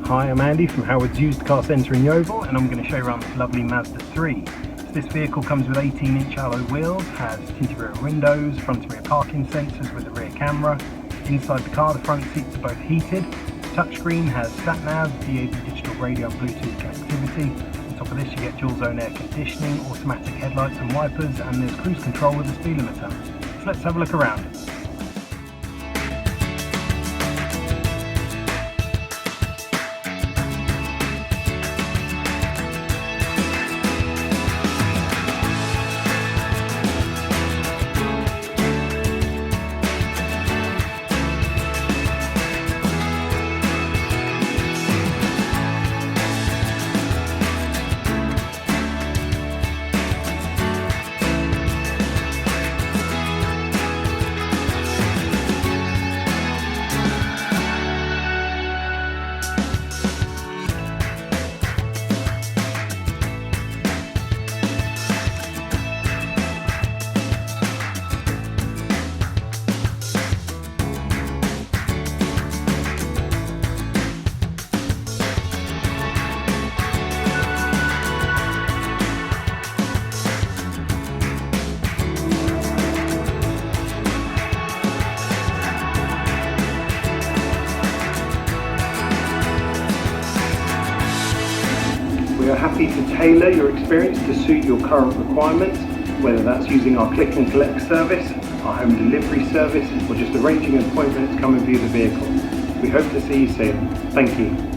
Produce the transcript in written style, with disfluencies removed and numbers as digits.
Hi, I'm Andy from Howard's Used Car Centre in Yeovil, and I'm going to show you around this lovely Mazda 3. So this vehicle comes with 18-inch alloy wheels, has tinted rear windows, front and rear parking sensors with a rear camera. Inside the car, the front seats are both heated. Touchscreen has sat-nav, DAB digital radio and Bluetooth connectivity. On top of this you get dual zone air conditioning, automatic headlights and wipers, and there's cruise control with a speed limiter. So let's have a look around. We are happy to tailor your experience to suit your current requirements, whether that's using our click and collect service, our home delivery service, or just arranging an appointment to come and view the vehicle. We hope to see you soon. Thank you.